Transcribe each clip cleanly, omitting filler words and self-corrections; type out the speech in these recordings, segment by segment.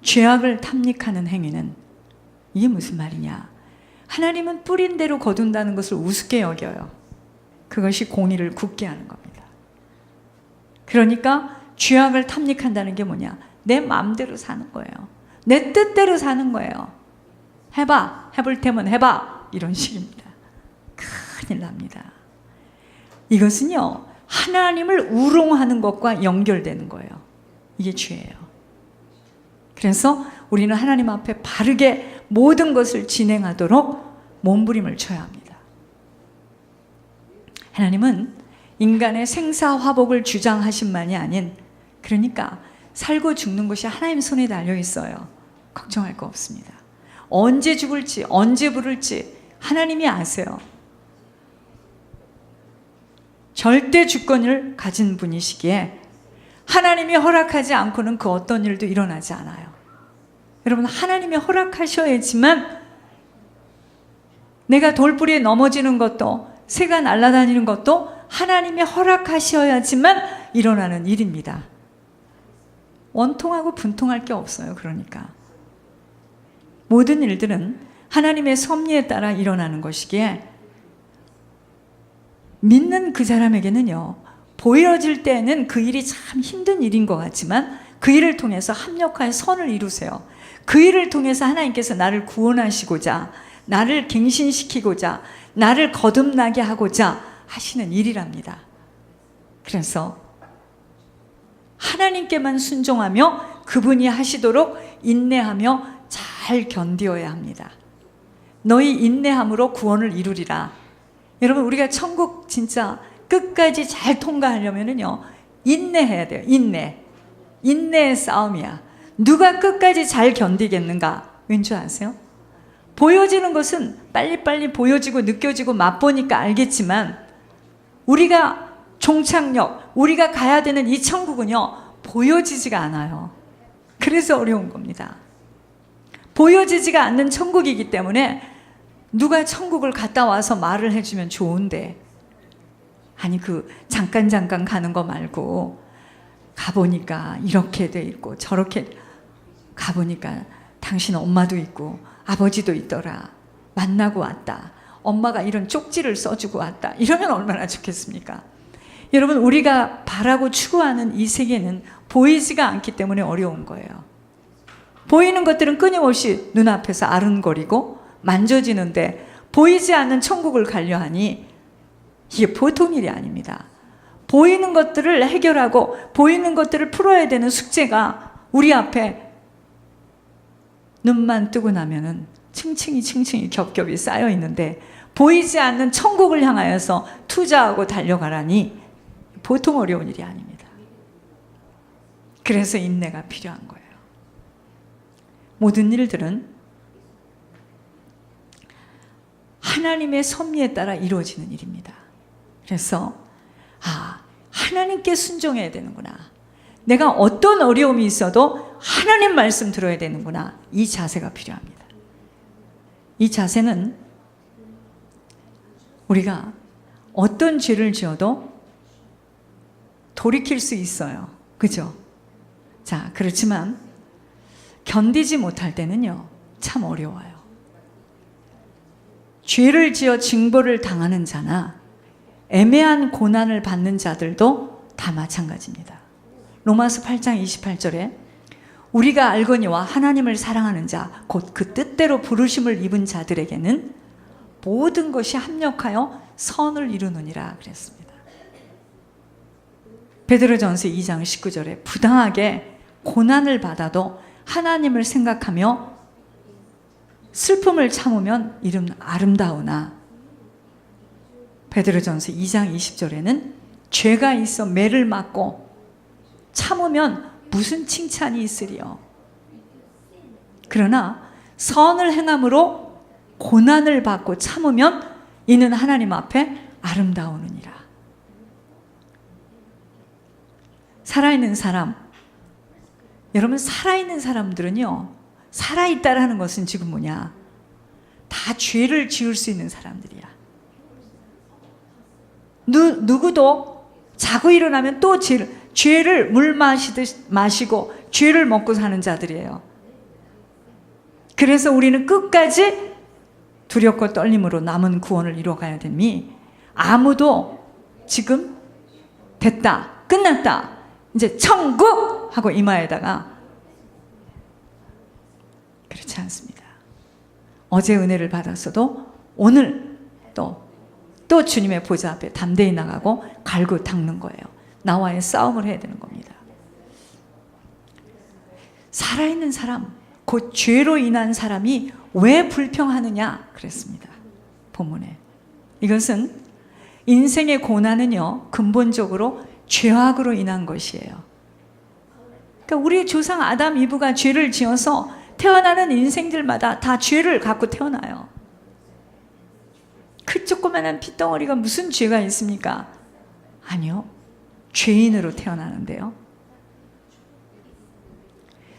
죄악을 탐닉하는 행위는, 이게 무슨 말이냐? 하나님은 뿌린 대로 거둔다는 것을 우습게 여겨요. 그것이 공의를 굳게 하는 겁니다. 그러니까 죄악을 탐닉한다는 게 뭐냐? 내 마음대로 사는 거예요. 내 뜻대로 사는 거예요. 해봐, 해볼 테면 해봐, 이런 식입니다. 큰일 납니다. 이것은요, 하나님을 우롱하는 것과 연결되는 거예요. 이게 죄예요. 그래서 우리는 하나님 앞에 바르게 모든 것을 진행하도록 몸부림을 쳐야 합니다. 하나님은 인간의 생사화복을 주장하신만이 아닌, 그러니까 살고 죽는 것이 하나님 손에 달려 있어요. 걱정할 거 없습니다. 언제 죽을지, 언제 부를지 하나님이 아세요. 절대 주권을 가진 분이시기에 하나님이 허락하지 않고는 그 어떤 일도 일어나지 않아요. 여러분, 하나님이 허락하셔야지만 내가 돌부리에 넘어지는 것도, 새가 날아다니는 것도 하나님이 허락하셔야지만 일어나는 일입니다. 원통하고 분통할 게 없어요. 그러니까 모든 일들은 하나님의 섭리에 따라 일어나는 것이기에 믿는 그 사람에게는요, 보여질 때는 그 일이 참 힘든 일인 것 같지만 그 일을 통해서 합력하여 선을 이루세요. 그 일을 통해서 하나님께서 나를 구원하시고자, 나를 갱신시키고자, 나를 거듭나게 하고자 하시는 일이랍니다. 그래서 하나님께만 순종하며 그분이 하시도록 인내하며 잘 견디어야 합니다. 너희 인내함으로 구원을 이루리라. 여러분, 우리가 천국 진짜 끝까지 잘 통과하려면요, 인내해야 돼요. 인내의 싸움이야. 누가 끝까지 잘 견디겠는가? 왠지 아세요? 보여지는 것은 빨리빨리 보여지고 느껴지고 맛보니까 알겠지만, 우리가 종착역, 우리가 가야 되는 이 천국은요, 보여지지가 않아요. 그래서 어려운 겁니다. 보여지지가 않는 천국이기 때문에 누가 천국을 갔다 와서 말을 해주면 좋은데, 아니 그 잠깐 가는 거 말고 가보니까 이렇게 돼 있고 저렇게, 가보니까 당신 엄마도 있고 아버지도 있더라, 만나고 왔다, 엄마가 이런 쪽지를 써주고 왔다, 이러면 얼마나 좋겠습니까? 여러분, 우리가 바라고 추구하는 이 세계는 보이지가 않기 때문에 어려운 거예요. 보이는 것들은 끊임없이 눈앞에서 아른거리고 만져지는데, 보이지 않는 천국을 가려 하니 이게 보통 일이 아닙니다. 보이는 것들을 해결하고 보이는 것들을 풀어야 되는 숙제가 우리 앞에 눈만 뜨고 나면은 층층이 겹겹이 쌓여 있는데, 보이지 않는 천국을 향하여서 투자하고 달려가라니 보통 어려운 일이 아닙니다. 그래서 인내가 필요한 거예요. 모든 일들은 하나님의 섭리에 따라 이루어지는 일입니다. 그래서 하나님께 순종해야 되는구나, 내가 어떤 어려움이 있어도 하나님 말씀 들어야 되는구나, 이 자세가 필요합니다. 이 자세는 우리가 어떤 죄를 지어도 돌이킬 수 있어요. 그죠? 자, 그렇지만 견디지 못할 때는요, 참 어려워요. 죄를 지어 징벌을 당하는 자나 애매한 고난을 받는 자들도 다 마찬가지입니다. 로마서 8장 28절에 우리가 알거니와 하나님을 사랑하는 자, 곧 그 뜻대로 부르심을 입은 자들에게는 모든 것이 합력하여 선을 이루느니라 그랬습니다. 베드로전서 2장 19절에 부당하게 고난을 받아도 하나님을 생각하며 슬픔을 참으면 이름 아름다우나, 베드로전서 2장 20절에는 죄가 있어 매를 맞고 참으면 무슨 칭찬이 있으리요. 그러나 선을 행함으로 고난을 받고 참으면 이는 하나님 앞에 아름다우느니라. 살아있는 사람, 여러분, 살아있는 사람들은요, 살아있다라는 것은 지금 뭐냐, 다 죄를 지을 수 있는 사람들이야. 누구도 자고 일어나면 또 죄를 물 마시듯 마시고 죄를 먹고 사는 자들이에요. 그래서 우리는 끝까지 두렵고 떨림으로 남은 구원을 이루어가야 되니 아무도 지금 됐다, 끝났다, 이제 천국! 하고 이마에다가 그렇지 않습니다. 어제 은혜를 받았어도 오늘 또 주님의 보좌 앞에 담대히 나가고 갈고 닦는 거예요. 나와의 싸움을 해야 되는 겁니다. 살아있는 사람, 곧 죄로 인한 사람이 왜 불평하느냐 그랬습니다. 본문에. 이것은 인생의 고난은요, 근본적으로 죄악으로 인한 것이에요. 그러니까 우리 조상 아담 이브가 죄를 지어서 태어나는 인생들마다 다 죄를 갖고 태어나요. 그 조그만한 핏덩어리가 무슨 죄가 있습니까? 아니요. 죄인으로 태어나는데요.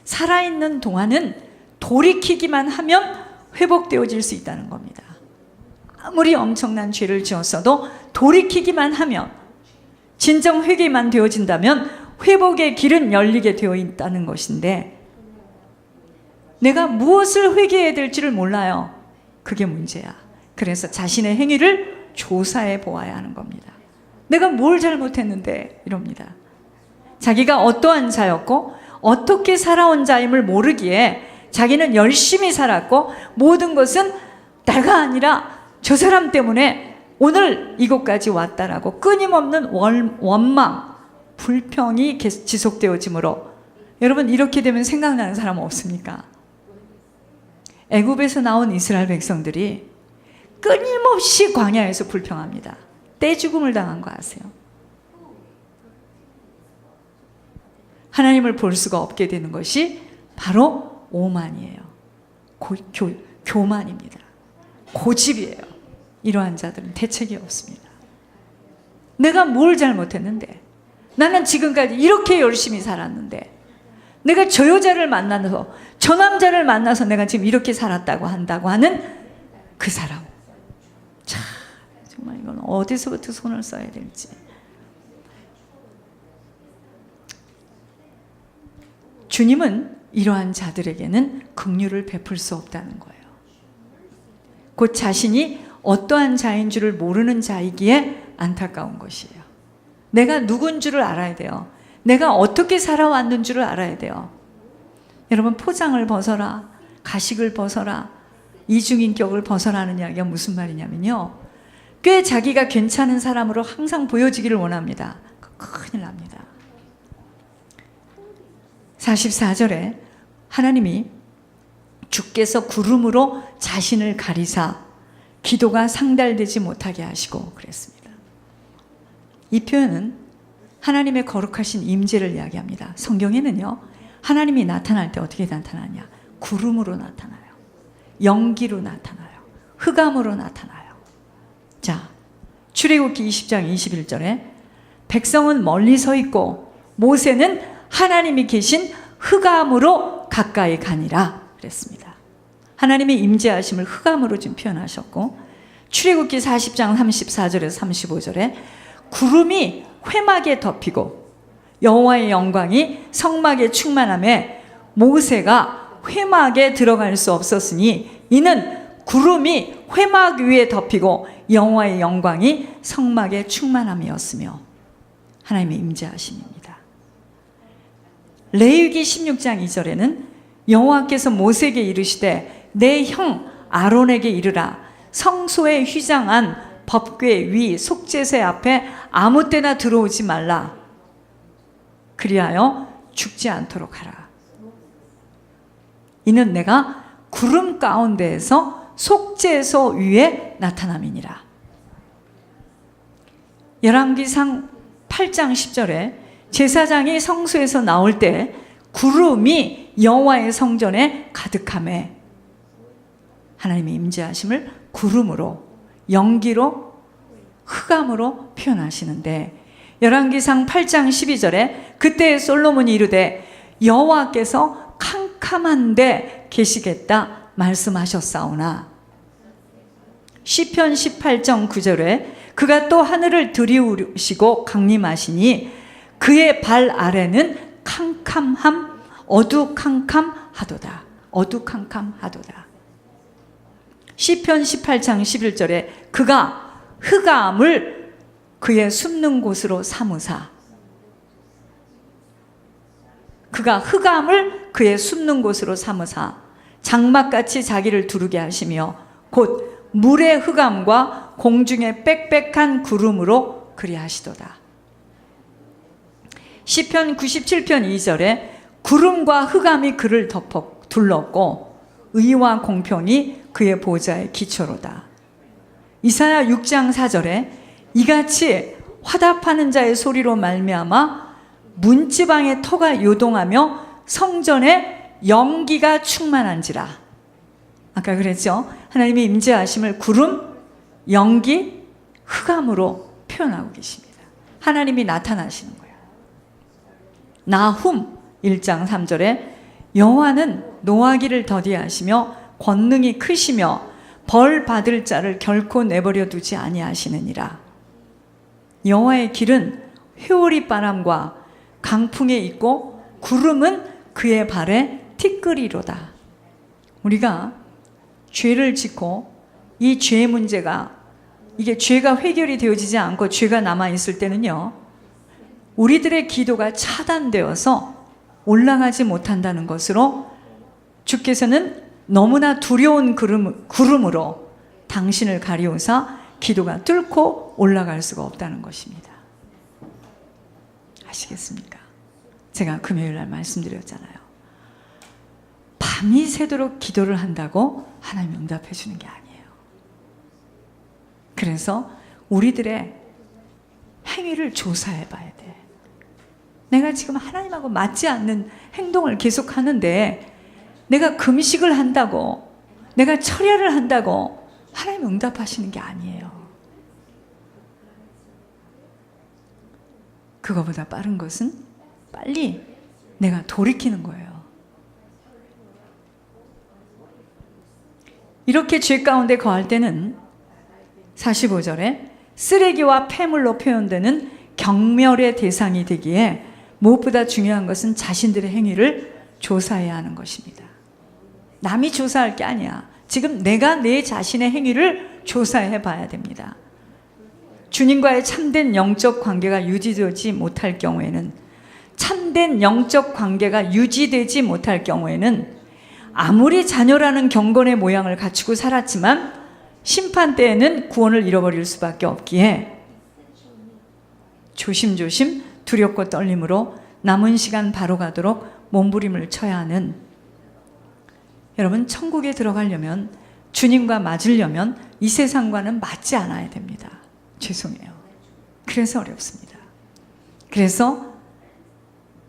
살아있는 동안은 돌이키기만 하면 회복되어질 수 있다는 겁니다. 아무리 엄청난 죄를 지었어도 돌이키기만 하면, 진정 회개만 되어진다면 회복의 길은 열리게 되어 있다는 것인데, 내가 무엇을 회개해야 될지를 몰라요. 그게 문제야. 그래서 자신의 행위를 조사해 보아야 하는 겁니다. 내가 뭘 잘못했는데 이럽니다. 자기가 어떠한 자였고 어떻게 살아온 자임을 모르기에 자기는 열심히 살았고 모든 것은 내가 아니라 저 사람 때문에 오늘 이곳까지 왔다라고 끊임없는 원망, 불평이 지속되어지므로, 여러분 이렇게 되면 생각나는 사람 없습니까? 애굽에서 나온 이스라엘 백성들이 끊임없이 광야에서 불평합니다. 떼죽음을 당한 거 아세요? 하나님을 볼 수가 없게 되는 것이 바로 오만이에요. 교만입니다. 고집이에요. 이러한 자들은 대책이 없습니다. 내가 뭘 잘못했는데, 나는 지금까지 이렇게 열심히 살았는데, 내가 저 여자를 만나서, 저 남자를 만나서 내가 지금 이렇게 살았다고 한다고 하는 그 사람. 참, 정말 이건 어디서부터 손을 써야 될지. 주님은 이러한 자들에게는 긍휼을 베풀 수 없다는 거예요. 곧 자신이 어떠한 자인 줄을 모르는 자이기에 안타까운 것이에요. 내가 누군 줄을 알아야 돼요. 내가 어떻게 살아왔는 줄을 알아야 돼요. 여러분, 포장을 벗어라, 가식을 벗어라, 이중인격을 벗어라는 이야기가 무슨 말이냐면요, 꽤 자기가 괜찮은 사람으로 항상 보여지기를 원합니다. 큰일 납니다. 44절에 하나님이 주께서 구름으로 자신을 가리사 기도가 상달되지 못하게 하시고 그랬습니다. 이 표현은 하나님의 거룩하신 임재를 이야기합니다. 성경에는요, 하나님이 나타날 때 어떻게 나타나냐? 구름으로 나타나요. 연기로 나타나요. 흑암으로 나타나요. 자, 출애굽기 20장 21절에 백성은 멀리 서 있고 모세는 하나님이 계신 흑암으로 가까이 가니라 그랬습니다. 하나님의 임재하심을 흑암으로 좀 표현하셨고, 출애굽기 40장 34절에서 35절에 구름이 회막에 덮이고 여호와의 영광이 성막에 충만함에 모세가 회막에 들어갈 수 없었으니 이는 구름이 회막 위에 덮이고 여호와의 영광이 성막에 충만함이었으며, 하나님의 임재하심입니다. 레위기 16장 2절에는 여호와께서 모세에게 이르시되 내 형 아론에게 이르라, 성소에 휘장한 법궤 위 속죄제 앞에 아무 때나 들어오지 말라, 그리하여 죽지 않도록 하라. 이는 내가 구름 가운데에서 속죄소 위에 나타남이니라. 열왕기상 8장 10절에 제사장이 성소에서 나올 때 구름이 여호와의 성전에 가득하매, 하나님의 임재하심을 구름으로, 연기로, 흑암으로 표현하시는데, 열왕기상 8장 12절에 그때 솔로몬이 이르되 여호와께서 캄캄한데 계시겠다 말씀하셨사오나, 시편 18장 9절에 그가 또 하늘을 들이우시고 강림하시니 그의 발 아래는 캄캄함 어두캄캄하도다. 어두캄캄하도다. 시편 18장 11절에 그가 흑암을 그의 숨는 곳으로 삼으사, 그가 흑암을 그의 숨는 곳으로 삼으사 장막같이 자기를 두르게 하시며 곧 물의 흑암과 공중의 빽빽한 구름으로 그리하시도다. 시편 97편 2절에 구름과 흑암이 그를 둘렀고 의와 공평이 그의 보좌의 기초로다. 이사야 6장 4절에 이같이 화답하는 자의 소리로 말미암아 문지방의 터가 요동하며 성전에 연기가 충만한지라. 아까 그랬죠? 하나님의 임재하심을 구름, 연기, 흑암으로 표현하고 계십니다. 하나님이 나타나시는 거예요. 나훔 1장 3절에 여호와는 노하기를 더디하시며 권능이 크시며 벌 받을 자를 결코 내버려 두지 아니하시느니라. 여호와의 길은 회오리 바람과 강풍에 있고 구름은 그의 발에 티끌이로다. 우리가 죄를 짓고 이 죄 문제가, 이게 죄가 해결이 되어지지 않고 죄가 남아있을 때는요, 우리들의 기도가 차단되어서 올라가지 못한다는 것으로 주께서는 너무나 두려운 구름으로 당신을 가리우사 기도가 뚫고 올라갈 수가 없다는 것입니다. 아시겠습니까? 제가 금요일 날 말씀드렸잖아요. 밤이 새도록 기도를 한다고 하나님 응답해 주는 게 아니에요. 그래서 우리들의 행위를 조사해 봐야 돼. 내가 지금 하나님하고 맞지 않는 행동을 계속 하는데 내가 금식을 한다고, 내가 철야를 한다고 하나님 응답하시는 게 아니에요. 그거보다 빠른 것은 빨리 내가 돌이키는 거예요. 이렇게 죄 가운데 거할 때는 45절에 쓰레기와 폐물로 표현되는 경멸의 대상이 되기에 무엇보다 중요한 것은 자신들의 행위를 조사해야 하는 것입니다. 남이 조사할 게 아니야. 지금 내가 내 자신의 행위를 조사해 봐야 됩니다. 주님과의 참된 영적 관계가 유지되지 못할 경우에는, 참된 영적 관계가 유지되지 못할 경우에는 아무리 자녀라는 경건의 모양을 갖추고 살았지만 심판 때에는 구원을 잃어버릴 수밖에 없기에 조심조심 두렵고 떨림으로 남은 시간 바로 가도록 몸부림을 쳐야 하는, 여러분, 천국에 들어가려면, 주님과 맞으려면 이 세상과는 맞지 않아야 됩니다. 죄송해요. 그래서 어렵습니다. 그래서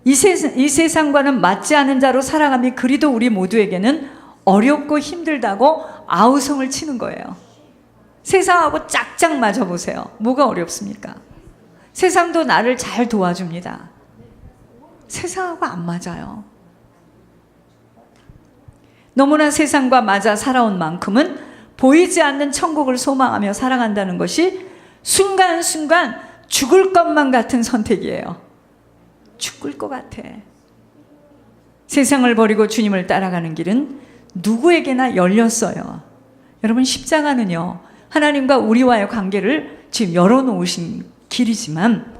이 세상과는 맞지 않은 자로 살아감이 그리도 우리 모두에게는 어렵고 힘들다고 아우성을 치는 거예요. 세상하고 짝짝 맞아보세요. 뭐가 어렵습니까? 세상도 나를 잘 도와줍니다. 세상하고 안 맞아요. 너무나 세상과 맞아 살아온 만큼은 보이지 않는 천국을 소망하며 살아간다는 것이 순간순간 죽을 것만 같은 선택이에요. 죽을 것 같아. 세상을 버리고 주님을 따라가는 길은 누구에게나 열렸어요. 여러분, 십자가는요, 하나님과 우리와의 관계를 지금 열어놓으신 길이지만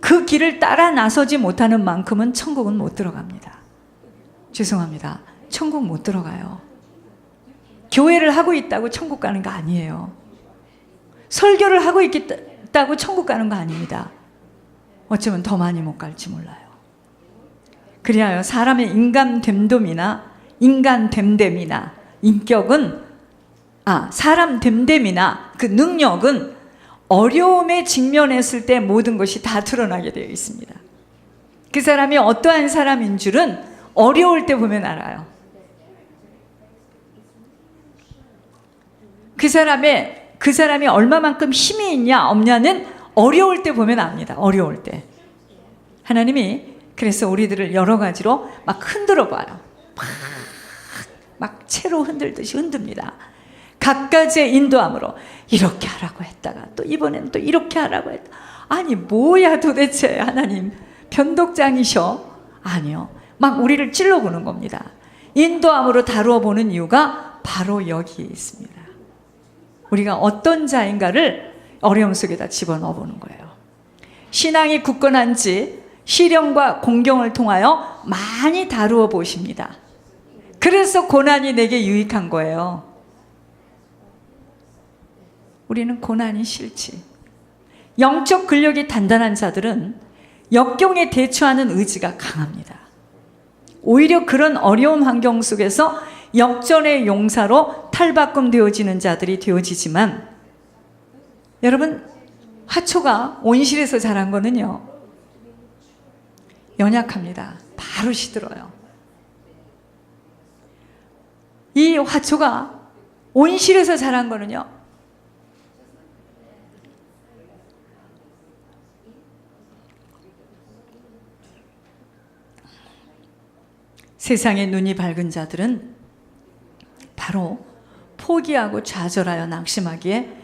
그 길을 따라 나서지 못하는 만큼은 천국은 못 들어갑니다. 죄송합니다. 천국 못 들어가요. 교회를 하고 있다고 천국 가는 거 아니에요. 설교를 하고 있다고 천국 가는 거 아닙니다. 어쩌면 더 많이 못 갈지 몰라요. 그리하여 사람의 인간됨됨이나 인격은, 사람 됨됨이나 그 능력은 어려움에 직면했을 때 모든 것이 다 드러나게 되어 있습니다. 그 사람이 어떠한 사람인 줄은 어려울 때 보면 알아요. 그 사람이 얼마만큼 힘이 있냐 없냐는 어려울 때 보면 압니다. 어려울 때. 하나님이 그래서 우리들을 여러 가지로 막 흔들어 봐요. 막 채로 흔들듯이 흔듭니다. 각가지의 인도함으로 이렇게 하라고 했다가 또 이번엔 또 이렇게 하라고 했다. 아니 뭐야 도대체, 하나님 변덕장이셔? 아니요. 막 우리를 찔러보는 겁니다. 인도함으로 다루어 보는 이유가 바로 여기에 있습니다. 우리가 어떤 자인가를 어려움 속에다 집어넣어 보는 거예요. 신앙이 굳건한지 시련과 공경을 통하여 많이 다루어 보십니다. 그래서 고난이 내게 유익한 거예요. 우리는 고난이 싫지. 영적 근력이 단단한 자들은 역경에 대처하는 의지가 강합니다. 오히려 그런 어려운 환경 속에서 역전의 용사로 탈바꿈 되어지는 자들이 되어지지만, 여러분, 화초가 온실에서 자란 거는요, 연약합니다. 바로 시들어요. 이 화초가 온실에서 자란 거는요, 세상의 눈이 밝은 자들은 바로 포기하고 좌절하여 낙심하기에